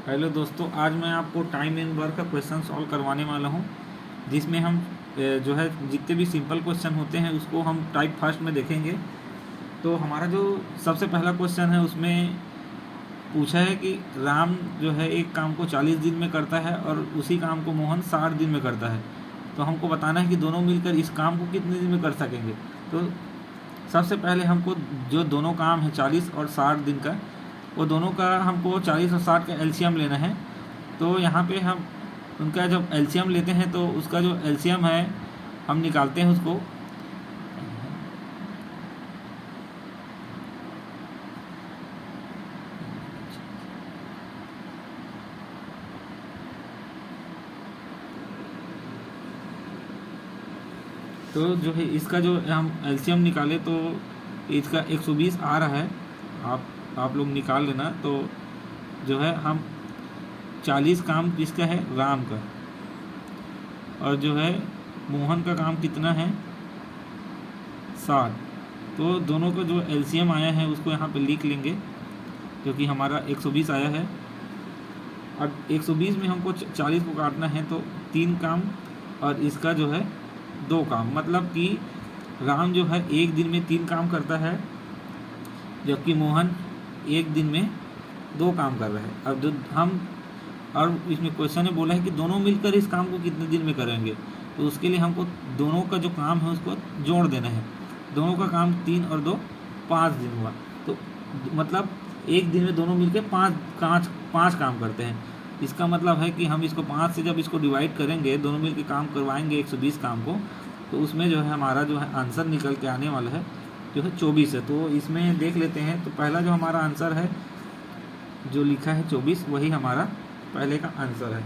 Hello दोस्तों, आज मैं आपको टाइम एंड वर्क का क्वेश्चन सॉल्व करवाने वाला हूं, जिसमें हम जो है जितने भी सिंपल क्वेश्चन होते हैं उसको हम टाइप फर्स्ट में देखेंगे। तो हमारा जो सबसे पहला क्वेश्चन है उसमें पूछा है कि राम जो है एक काम को 40 दिन में करता है और उसी काम को मोहन 60 दिन में करता है। तो हमको बताना है कि दोनों मिलकर इस काम को कितने दिन में कर सकेंगे। तो सबसे पहले हमको जो दोनों काम है 40 और 60 दिन का, वो दोनों का हमको 40 और 60 का एलसीएम लेना है। तो यहाँ पे हम उनका जब एलसीएम लेते हैं तो उसका जो एलसीएम है हम निकालते हैं उसको। तो जो है इसका जो हम एलसीएम निकाले तो इसका 120 आ रहा है। आप लोग निकाल लेना। तो जो है हम 40 काम किसका है, राम का, और जो है मोहन का काम कितना है, 60। तो दोनों का जो एलसीएम आया है उसको यहाँ पे लिख लेंगे, क्योंकि हमारा 120 आया है। अब 120 में हमको 40 को काटना है तो 3 काम और इसका जो है 2 काम, मतलब कि राम जो है एक दिन में 3 काम करता है, जबकि मोहन एक दिन में 2 काम कर रहा है। अब जो हम और इसमें क्वेश्चन ने बोला है कि दोनों मिलकर इस काम को कितने दिन में करेंगे। तो उसके लिए हमको दोनों का जो काम है उसको जोड़ देना है। दोनों का काम 3 और 2 5 दिन हुआ। तो मतलब एक दिन में दोनों मिलकर पाँच काम करते हैं। इसका मतलब है कि हम इसको 5 से जब इसको डिवाइड करेंगे, दोनों मिलकर काम करवाएंगे 120 काम को, तो उसमें जो है हमारा जो है आंसर निकल के आने वाला है जो है 24 है। तो इसमें देख लेते हैं। तो पहला जो हमारा आंसर है जो लिखा है 24, वही हमारा पहले का आंसर है।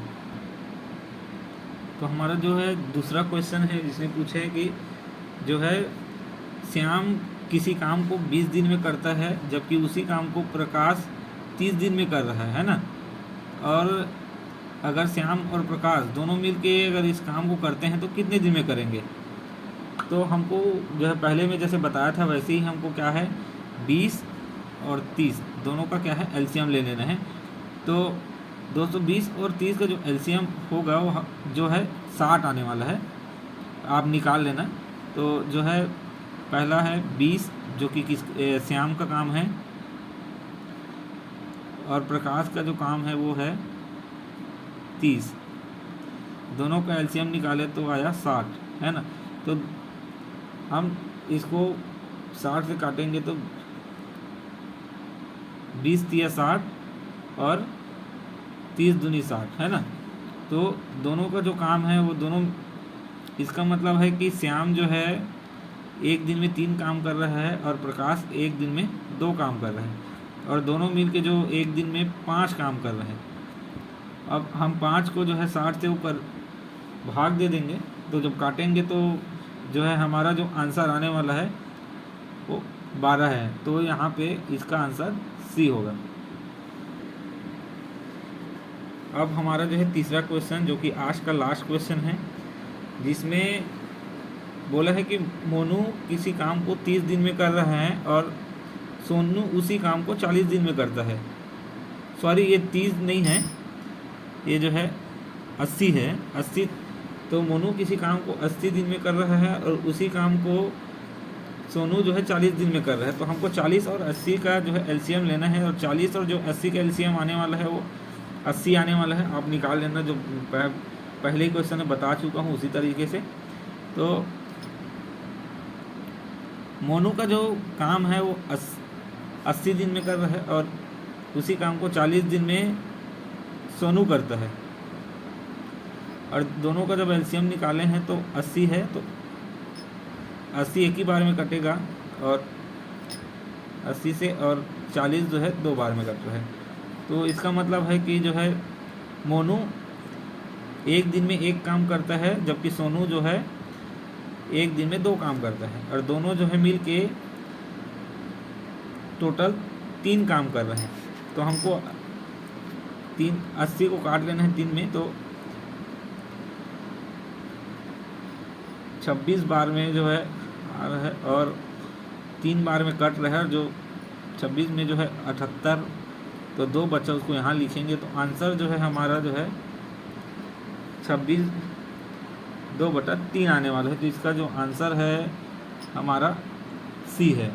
तो हमारा जो है दूसरा क्वेश्चन है जिसने पूछे है कि जो है श्याम किसी काम को 20 दिन में करता है, जबकि उसी काम को प्रकाश 30 दिन में कर रहा है ना। और अगर श्याम और प्रकाश दोनों मिलके अगर इस काम को करते हैं तो कितने दिन में करेंगे। तो हमको जो है पहले में जैसे बताया था वैसे ही हमको क्या है 20 और 30 दोनों का क्या है एलसीएम ले लेना है। तो दोस्तों 20 और 30 का जो एलसीएम होगा वो जो है 60 आने वाला है, आप निकाल लेना। तो जो है पहला है 20 जो कि श्याम का काम है, और प्रकाश का जो काम है वो है 30। दोनों का एलसीएम निकाले तो आया 60, है ना। तो हम इसको 60 से काटेंगे तो 20 तिया 60 और 30 दूनी 60, है ना। तो दोनों का जो काम है वो दोनों, इसका मतलब है कि श्याम जो है एक दिन में 3 काम कर रहा है और प्रकाश एक दिन में 2 काम कर रहा है, और दोनों मिलके जो एक दिन में 5 काम कर रहे हैं। अब हम 5 को जो है 60 से ऊपर भाग दे देंगे, तो जब काटेंगे तो जो है हमारा जो आंसर आने वाला है वो 12 है। तो यहाँ पे इसका आंसर सी होगा। अब हमारा जो है तीसरा क्वेश्चन जो कि आज का लास्ट क्वेश्चन है, जिसमें बोला है कि मोनू किसी काम को 30 दिन में कर रहा है और सोनू उसी काम को 40 दिन में करता है। सॉरी, ये 30 नहीं है, ये जो है 80 है। 80। तो मोनू किसी काम को 80 दिन में कर रहा है और उसी काम को सोनू जो है 40 दिन में कर रहा है। तो हमको 40 और 80 का जो है एलसीएम लेना है, और 40 और जो 80 का एलसीएम आने वाला है वो 80 आने वाला है। आप निकाल लेना, जो पहले ही क्वेश्चन में बता चुका हूँ उसी तरीके से। तो मोनू का जो काम है वो 80 दिन में कर रहा है और उसी काम को 40 दिन में सोनू करता है, और दोनों का जब एलसीएम निकाले हैं तो 80 है। तो 80 एक ही बार में कटेगा, और 80 से और 40 जो है 2 बार में कट रहा है। तो इसका मतलब है कि जो है मोनू एक दिन में 1 काम करता है, जबकि सोनू जो है एक दिन में 2 काम करता है, और दोनों जो है मिल के टोटल 3 काम कर रहे हैं। तो हमको 80 को काट लेना है 3 में, तो 26 बार में जो है आ रहा है, और 3 बार में कट रहा है, जो 26 में जो है 78। तो 2 बचा, उसको यहाँ लिखेंगे तो आंसर जो है हमारा जो है 26 2/3 आने वाला है। तो इसका जो आंसर है हमारा सी है।